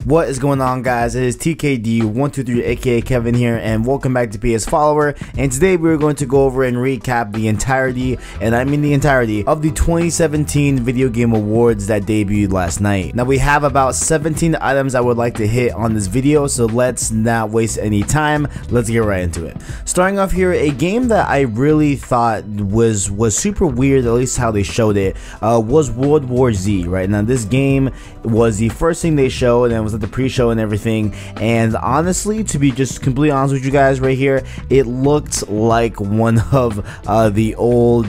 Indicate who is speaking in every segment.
Speaker 1: What is going on, guys? It is TKD123 aka Kevin here, and welcome back to PlaystationFollower. And today we're going to go over and recap the entirety, and I mean the entirety, of the 2017 Video Game Awards that debuted last night. Now we have about 17 items I would like to hit on this video, so let's not waste any time. Let's get right into it. Starting off here, a game that I really thought was super weird, at least how they showed it, was World War Z. Right now, this game was the first thing they showed, and it was at the pre-show and everything, and honestly, to be just completely honest with you guys right here, it looked like one of the old,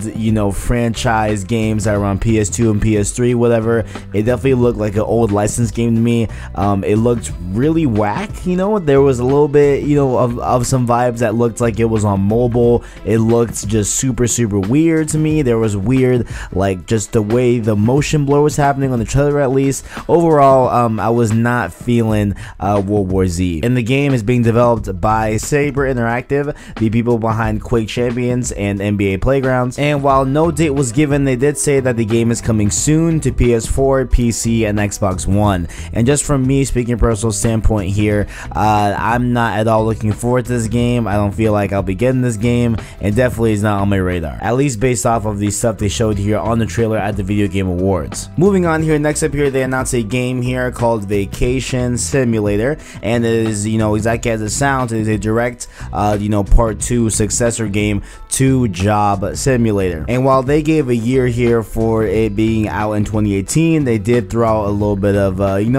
Speaker 1: franchise games that were on PS2 and PS3, whatever. It definitely looked like an old licensed game to me. It looked really whack, there was a little bit, of some vibes that looked like it was on mobile. It looked just super weird to me. There was weird, like, just the way the motion blur was happening on the trailer, at least. Overall, I was not feeling World War Z. And the game is being developed by Saber Interactive, the people behind Quake Champions and NBA Playgrounds. And while no date was given, they did say that the game is coming soon to PS4, PC, and Xbox One. And just from me speaking personal standpoint here, I'm not at all looking forward to this game. I don't feel like I'll be getting this game, and definitely is not on my radar, at least based off of the stuff they showed here on the trailer at the Video Game Awards. Moving on here, next up here, they announced a game here called Vacation Simulator, and it is, exactly as it sounds. It is a direct, part 2 successor game to Job Simulator. And while they gave a year here for it being out in 2018, they did throw out a little bit of,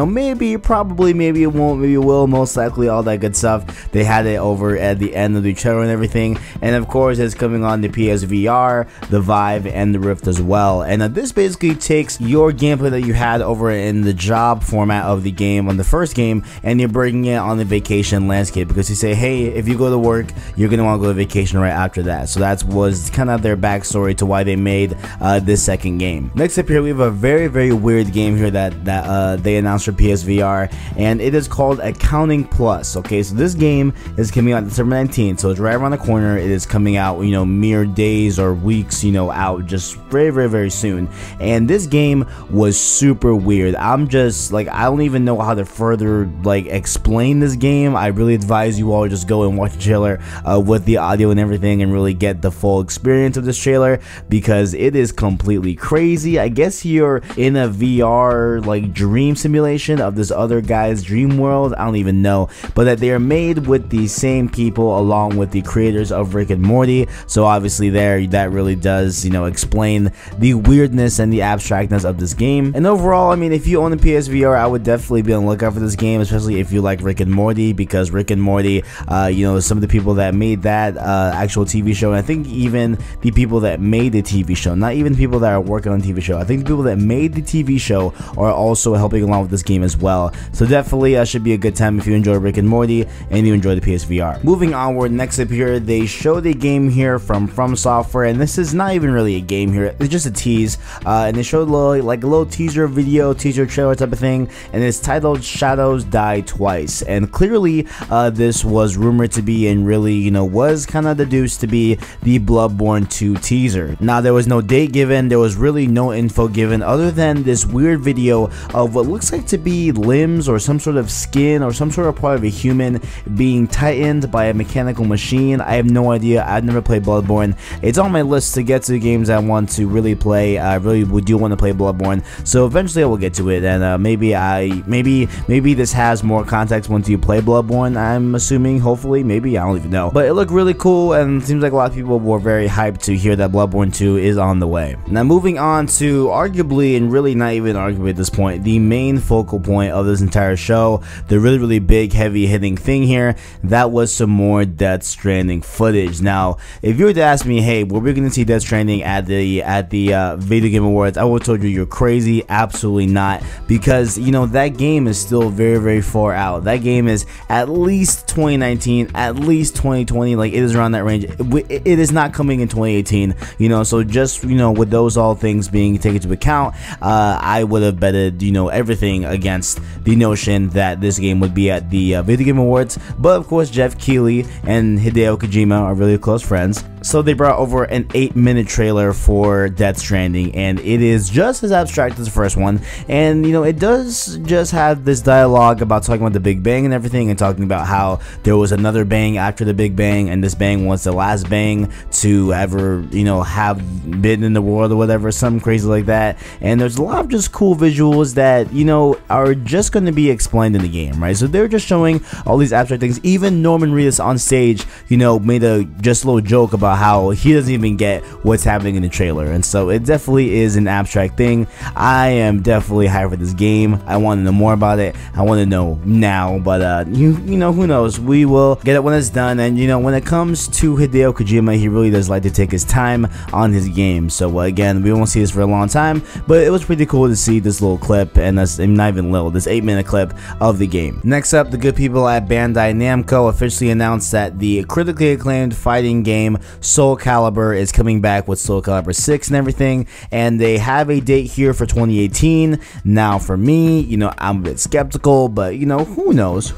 Speaker 1: maybe, probably, maybe it won't, maybe it will, most likely, all that good stuff. They had it over at the end of the trailer and everything, and of course, it's coming on the PSVR, the Vive, and the Rift as well. And this basically takes your gameplay that you had over in the Job format of the game on the first game, and you're bringing it on the vacation landscape, because you say, hey, if you go to work, you're gonna want to go to vacation right after that. So that was kind of their backstory to why they made this second game. Next up here, we have a very weird game here that they announced for PSVR, and it is called Accounting Plus. Okay, so this game is coming out December 19th, so it's right around the corner. It is coming out, mere days or weeks, out just very soon. And this game was super weird. I'm just like, I don't even know how to further explain this game. I really advise you all just go and watch the trailer with the audio and everything, and really get the full experience of this trailer, because it is completely crazy. I guess you're in a VR dream simulation of this other guy's dream world. I don't even know, but that they are made with the same people along with the creators of Rick and Morty. So obviously that really does explain the weirdness and the abstractness of this game. And overall, I mean, if you own a PSVR, I would definitely be on the lookout for this game, especially if you like Rick and Morty, because Rick and Morty, some of the people that made that actual TV show, and I think even the people that made the TV show, not even people that are working on the TV show, I think the people that made the TV show are also helping along with this game as well. So definitely should be a good time if you enjoy Rick and Morty and you enjoy the PSVR. Moving onward, next up here, they showed a game here from Software, and this is not even really a game here, it's just a tease, and they showed a little teaser video, teaser trailer type of thing, and it's titled Shadows Die Twice. And clearly this was rumored to be, and really was kind of deduced to be, the Bloodborne 2 teaser. Now there was no date given, there was really no info given other than this weird video of what looks like to be limbs or some sort of skin or some sort of part of a human being tightened by a mechanical machine. I have no idea. I've never played Bloodborne. It's on my list to get to the games I want to really play. I really do want to play Bloodborne, so eventually I will get to it, and maybe this has more context once you play Bloodborne, I'm assuming, hopefully, maybe, I don't even know. But it looked really cool, and it seems like a lot of people were very hyped to hear that Bloodborne 2 is on the way. Now moving on to arguably, and really not even arguably at this point, the main focal point of this entire show, the really big heavy hitting thing here, that was some more Death Stranding footage. Now if you were to ask me, hey, were we going to see Death Stranding at the Video Game Awards, I would have told you you're crazy. Absolutely not, because that game is still very far out. That game is at least 2019, at least 2020, it is around that range. It is not coming in 2018, so just with those all things being taken into account, I would have betted everything against the notion that this game would be at the Video Game Awards. But of course, Jeff Keighley and Hideo Kojima are really close friends, So they brought over an 8-minute trailer for Death Stranding, and it is just as abstract as the first one. And you know, it does just have this dialogue about talking about the Big Bang and everything, and talking about how there was another bang after the Big Bang, and this bang was the last bang to ever, you know, have been in the world or whatever, something crazy like that. And there's a lot of just cool visuals that, you know, are just going to be explained in the game, right? So they're just showing all these abstract things. Even Norman Reedus on stage, you know, made a just a little joke about how he doesn't even get what's happening in the trailer. And so it definitely is an abstract thing. I am definitely hyped for this game. I want to know more about it. I want to know now, but you know, who knows? We will get it when it's done. And you know, when it comes to Hideo Kojima, he really does like to take his time on his game. So again, we won't see this for a long time, but it was pretty cool to see this little clip, and that's not even little, this 8-minute clip of the game. Next up, the good people at Bandai Namco officially announced that the critically acclaimed fighting game Soul Calibur is coming back with Soul Calibur 6 and everything, and they have a date here for 2018. Now for me, you know, I'm a bit skeptical, but you know, who knows,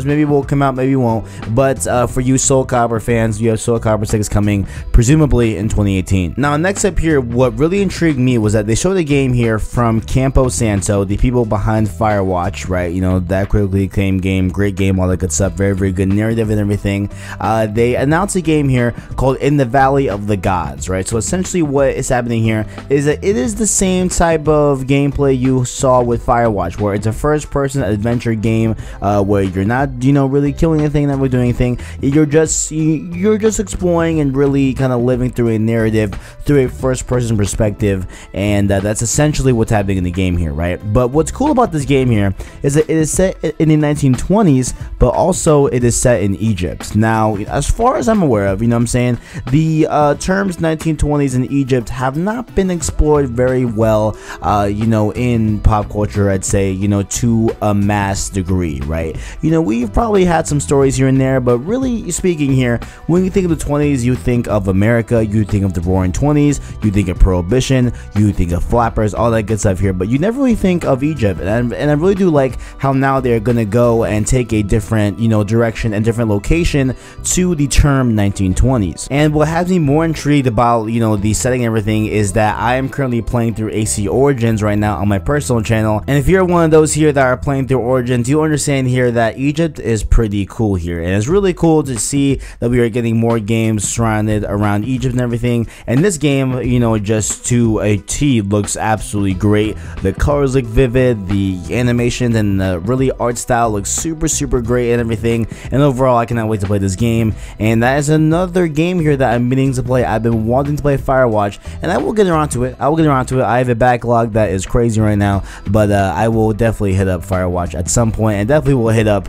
Speaker 1: maybe it will come out, maybe it won't. But for you Soul Calibur fans, you have Soul Calibur 6 coming presumably in 2018. Now next up here, what really intrigued me was that they showed a game here from Campo Santo, the people behind Firewatch, right? You know, that critically acclaimed game, great game, all that good stuff, very good narrative and everything. They announced a game here called In the Valley of the Gods, right? So essentially what is happening here is that it is the same type of gameplay you saw with Firewatch, where it's a first-person adventure game where you're not, you know, really killing anything, not really doing anything. You're just exploring and really kind of living through a narrative through a first-person perspective, and that's essentially what's happening in the game here, right? But what's cool about this game here is that it is set in the 1920s, but also it is set in Egypt. Now, as far as I'm aware of, you know what I'm saying, the terms 1920s in Egypt have not been explored very well, you know, in pop culture, I'd say, you know, to a mass degree, right? You know, we've probably had some stories here and there, but really speaking here, when you think of the 20s, you think of America, you think of the Roaring 20s, you think of Prohibition, you think of flappers, all that good stuff here, but you never really think of Egypt. And I really do like how now they're gonna go and take a different, you know, direction and different location to the term 1920s. And what has me more intrigued about, you know, the setting and everything is that I am currently playing through AC Origins right now on my personal channel, and if you're one of those here that are playing through Origins, you understand here that Egypt is pretty cool here, and it's really cool to see that we are getting more games surrounded around Egypt and everything. And this game, you know, just to a T looks absolutely great. The colors look vivid, the animations and the really art style looks super great and everything, and overall I cannot wait to play this game. And that is another game here that I'm meaning to play. I've been wanting to play Firewatch, and I will get around to it. I have a backlog that is crazy right now, but I will definitely hit up Firewatch at some point, and definitely will hit up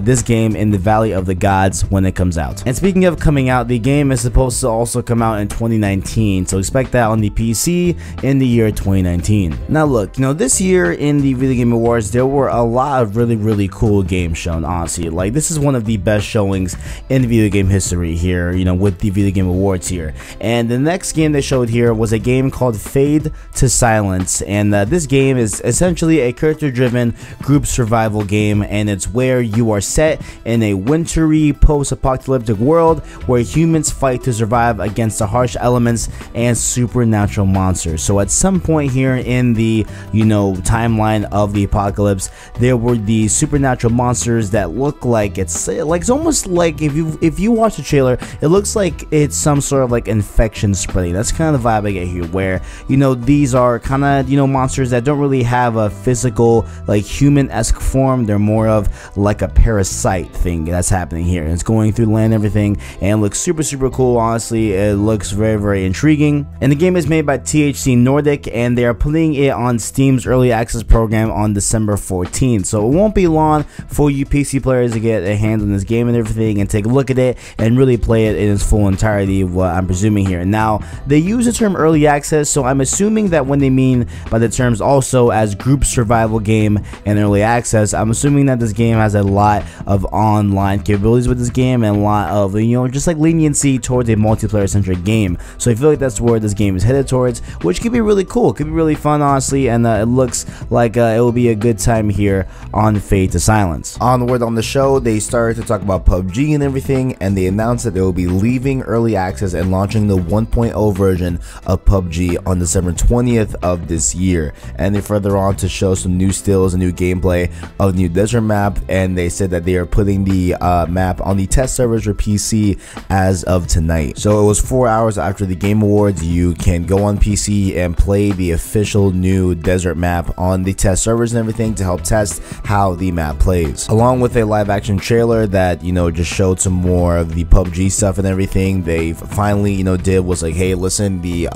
Speaker 1: this game In the Valley of the Gods when it comes out. And speaking of coming out, the game is supposed to also come out in 2019, so expect that on the PC in the year 2019. Now look, you know, this year in the Video Game Awards, there were a lot of really cool games shown, honestly. Like, this is one of the best showings in video game history here, you know, with the Video Game Awards here. And the next game they showed here was a game called Fade to Silence, and this game is essentially a character-driven group survival game, and it's where you are set in a wintry post-apocalyptic world where humans fight to survive against the harsh elements and supernatural monsters. So at some point here in the, you know, timeline of the apocalypse, there were these supernatural monsters that look like it's almost like, if you watch the trailer, it looks like it's some sort of like infection spreading. That's kind of the vibe I get here, where, you know, these are kind of, you know, monsters that don't really have a physical, like, human-esque form. They're more of like a parasite thing that's happening here, and it's going through the land and everything, and it looks super cool. Honestly, it looks very intriguing. And the game is made by THC Nordic, and they are putting it on Steam's early access program on December 14th, so it won't be long for you PC players to get a hand on this game and everything and take a look at it and really play it in its full entirety, what I'm presuming here. Now, they use the term early access, so I'm assuming that when they mean by the terms also as group survival game and early access, I'm assuming that this game has a lot of online capabilities with this game and a lot of, you know, just like leniency towards a multiplayer centric game. So I feel like that's where this game is headed towards, which could be really cool, could be really fun, honestly, and it looks like it will be a good time here on Fade to Silence.
Speaker 2: Onward on the show, they started to talk about PUBG and everything, and they announced that they will be leaving
Speaker 1: early access and launching the 1.0 version of PUBG on December 20th of this year. And they further on to show some new stills and new gameplay of the new desert map, and they said that they are putting the map on the test servers for PC as of tonight. So it was 4 hours after the Game Awards. You can go on PC and play the official new desert map on the test servers and everything to help test how the map plays, along with a live action trailer that, you know, just showed some more of the PUBG stuff and everything. They finally, you know, did was like, hey, listen, the you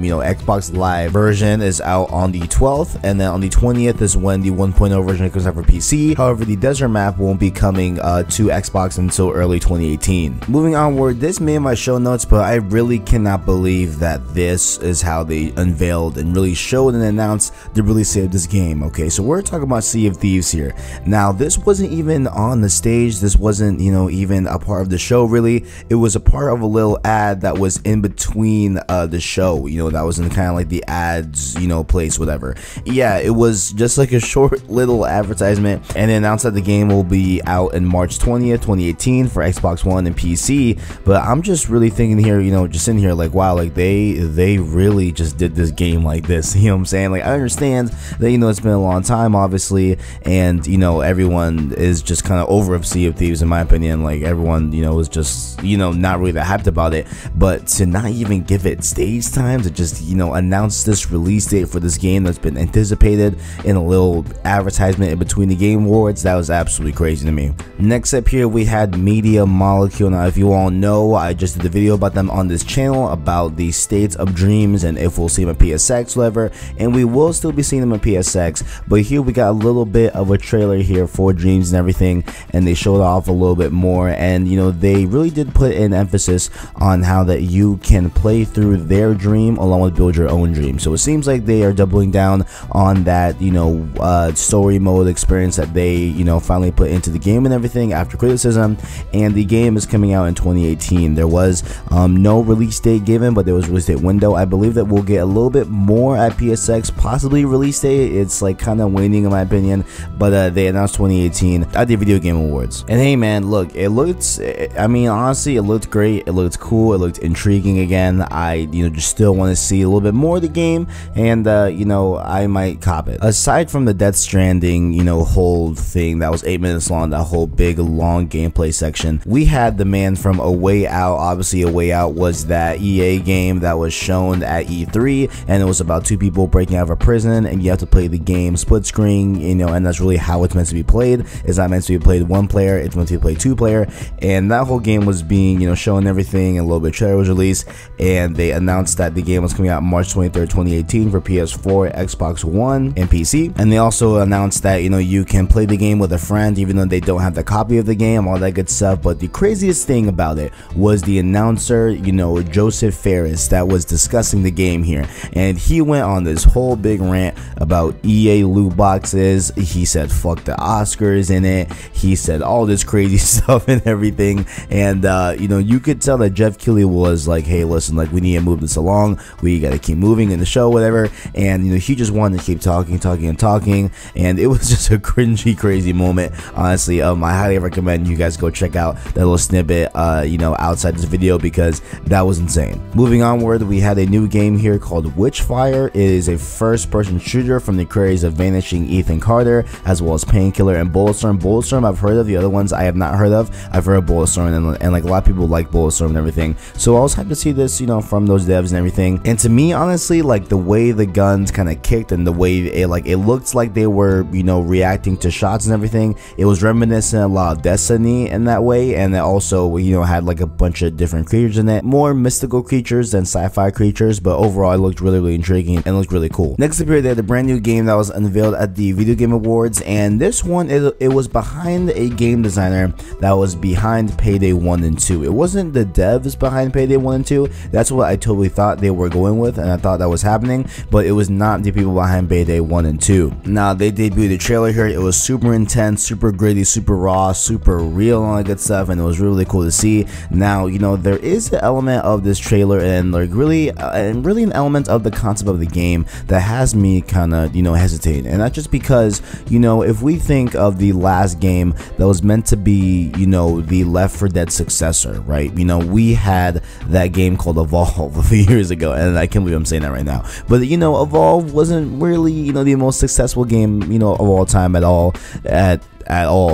Speaker 1: know, Xbox Live version is out on the 12th, and then on the 20th is when the 1.0 version comes out for PC. However, the desert map won't be coming to Xbox until early 2018. Moving onward, this made my show notes, but I really cannot believe that this is how they unveiled and really showed and announced the release of this game. Okay, so we're talking about Sea of Thieves here. Now, this wasn't even on the stage. This wasn't, you know, even a part of the show really. It was a part of a little ad that was in between the show, you know, that was in kind of like the ads, you know, place, whatever. Yeah, it was just like a short little advertisement, and they announced that the game will be out in March 20th, 2018 for Xbox One and PC. But I'm just really thinking here, you know, just sitting here like, wow, like they really just did this game like this. You know what I'm saying? Like, I understand that, you know, it's been a long time, obviously, and, you know, everyone is just kind of over Sea of Thieves, in my opinion. Like, everyone, you know, is just, you know, not really that hyped about it. But to not even give it stage time, to just, you know, announce this release date for this game that's been anticipated in a little advertisement in between the Game Awards, that was absolutely crazy to me. Next up here, we had Media Molecule. Now, if you all know, I just did a video about them on this channel about the state of Dreams and if we'll see them at PSX, whatever, and we will still be seeing them at PSX. But here we got a little bit of a trailer here for Dreams and everything, and they showed off a little bit more, and, you know, they really did put an emphasis on how that you can play through their dream along with build your own dream. So it seems like they are doubling down on that, you know, story mode experience that they, you know, finally put into the game and everything after criticism. And the game is coming out in 2018. There was no release date given, but there was a release date window. I believe that we'll get a little bit more at PSX, possibly release date. It's like kind of waning in my opinion, but they announced 2018 at the Video Game Awards. And hey man, look, it looked, I mean, honestly, it looked great, it looked cool, it looked intriguing again. I, you know, just still want to see a little bit more of the game, and you know, I might cop it. Aside from the Death Stranding, you know, whole thing that was 8 minutes long, that whole big long gameplay section, we had the man from A Way Out. Obviously, A Way Out was that EA game that was shown at E3, and it was about two people breaking out of a prison, and you have to play the game split screen, you know, and that's really how it's meant to be played. It's not meant to be played one player, it's meant to be played two player. And that whole game was being, you know, shown everything, and a little bit of trailer was released, and they announced that the game was coming out March 23rd, 2018 for PS4, Xbox One, and PC. And they also announced that, you know, you can play the game with a friend even though they don't have the copy of the game, all that good stuff. But the craziest thing about it was the announcer, you know, Joseph Ferris, that was discussing the game here, and he went on this whole big rant about EA loot boxes. He said fuck the Oscars in it, he said all this crazy stuff and everything. And you know, you could tell that Jeff Keighley was like, hey listen, like, we need to move this along, we gotta keep moving in the show, whatever. And, you know, he just wanted to keep talking, and it was just a cringy, crazy moment, honestly. I highly recommend you guys go check out that little snippet, you know, outside this video, because that was insane. Moving onward, we had a new game here called Witchfire. It is a first-person shooter from the creators of Vanishing Ethan Carter, as well as Painkiller and Bulletstorm. Bulletstorm I've heard of, the other ones I have not heard of. I've heard of Bulletstorm, and like a lot of people like Bulletstorm and everything, so I was hyped to see this, you know, from those devs and everything. And to me, honestly, like the way the guns kind of kicked and the way it, like, it looked like they were, you know, reacting to shots and everything, it was reminiscent a lot of Destiny in that way. And it also, you know, had like a bunch of different creatures in it, more mystical creatures than sci-fi creatures, but overall it looked really, really intriguing and looked really cool. Next up here, they had a brand new game that was unveiled at the Video Game Awards, and this one, it was behind a game designer that was behind Payday 1 and 2. It wasn't the devs behind Payday 1 and 2, that's what I totally thought they were going with, and I thought that was happening, but it was not the people behind Payday 1 and 2. Now, they debuted the trailer here. It was super intense, super gritty, super raw, super real, and all that good stuff, and it was really cool to see. Now, you know, there is an element of this trailer and like really an element of the concept of the game that has me kind of, you know, hesitating. And that's just because, you know, if we think of the last game that was meant to be, you know, the Left 4 Dead successor, right? You know, we had that game called Evolve a few years ago, and I can't believe I'm saying that right now. But Evolve wasn't really the most successful game of all time at all,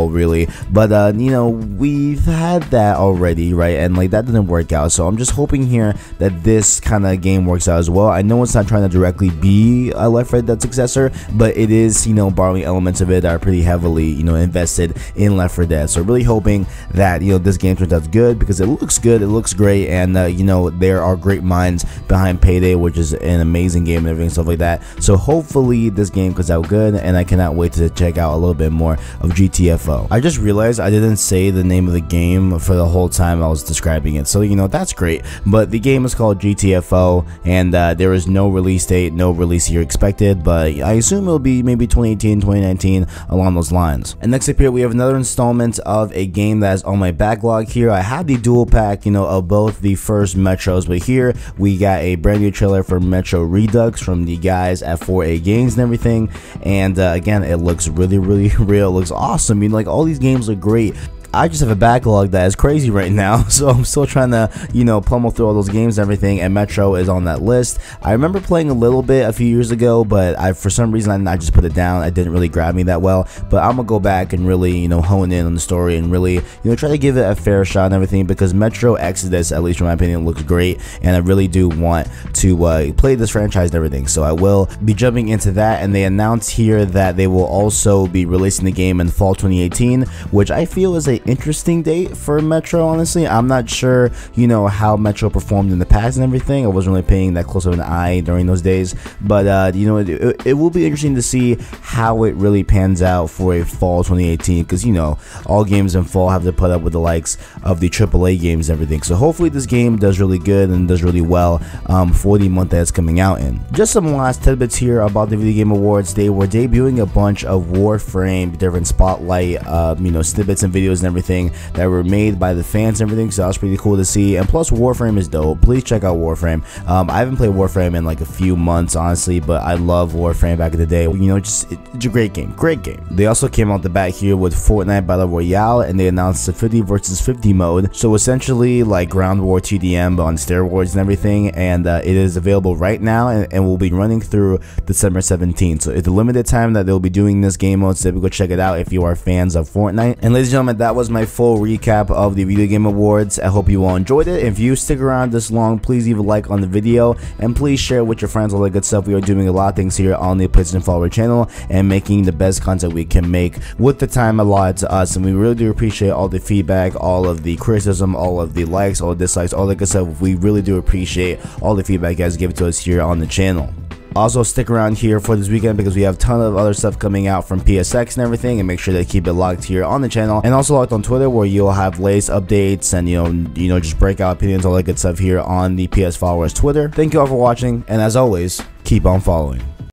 Speaker 1: really. But we've had that already, right? And like that didn't work out, so I'm just hoping here that this kind of game works out as well. I know it's not trying to directly be a Left 4 Dead successor, but it is borrowing elements of it that are pretty heavily invested in Left 4 Dead. So really hoping that this game turns out good, because it looks good, it looks great, and there are great minds behind Payday, which is an amazing game and everything, stuff like that. So hopefully this game comes out good, and I cannot wait to check out a little bit more of GTFO. I just realized I didn't say the name of the game for the whole time I was describing it, so that's great. But the game is called GTFO, and there is no release date, no release year expected, but I assume it'll be maybe 2018, 2019, along those lines. And next up here we have another installment of a game that is on my backlog here. I have the dual pack of both the first Metros, but here we got a brand new trailer for Metro Redux from the guys at 4A Games and everything, and again, it looks really real. It looks awesome. Like all these games look great. I just have a backlog that is crazy right now, so I'm still trying to, pummel through all those games and everything, and Metro is on that list. I remember playing a little bit a few years ago, but for some reason I just put it down. It didn't really grab me that well, but I'm gonna go back and really, hone in on the story and really, try to give it a fair shot and everything, because Metro Exodus, at least from my opinion, looks great, and I really do want to play this franchise and everything, so I will be jumping into that. And they announced here that they will also be releasing the game in fall 2018, which I feel is a interesting date for Metro. Honestly, I'm not sure how Metro performed in the past and everything. I wasn't really paying that close of an eye during those days, but it will be interesting to see how it really pans out for a fall 2018, because all games in fall have to put up with the likes of the AAA games and everything. So hopefully this game does really good and does really well for the month that it's coming out in. Just some last tidbits here about the Video Game Awards. They were debuting a bunch of Warframe different spotlight snippets and videos and everything that were made by the fans and everything, so that was pretty cool to see. And plus, Warframe is dope. Please check out Warframe. I haven't played Warframe in like a few months, honestly, but I love Warframe back in the day. It's a great game. They also came out the bat here with Fortnite Battle Royale, and they announced the 50 versus 50 mode, so essentially like Ground War TDM but on steroids and everything, and it is available right now and will be running through December 17th. So it's a limited time that they'll be doing this game mode, so go check it out if you are fans of Fortnite. And ladies and gentlemen, that was my full recap of the Video Game Awards. I hope you all enjoyed it. If you stick around this long, please leave a like on the video, and please share with your friends, all that good stuff. We are doing a lot of things here on the PlaystationFollower channel and making the best content we can make with the time allotted to us, and we really do appreciate all the feedback, all of the criticism, all of the likes, all the dislikes, all that good stuff. We really do appreciate all the feedback you guys give to us here on the channel. Also, stick around here for this weekend, because we have a ton of other stuff coming out from PSX and everything, and make sure to keep it locked here on the channel, and also locked on Twitter, where you'll have latest updates and just breakout opinions, all that good stuff here on the PS Followers Twitter. Thank you all for watching, and as always, keep on following.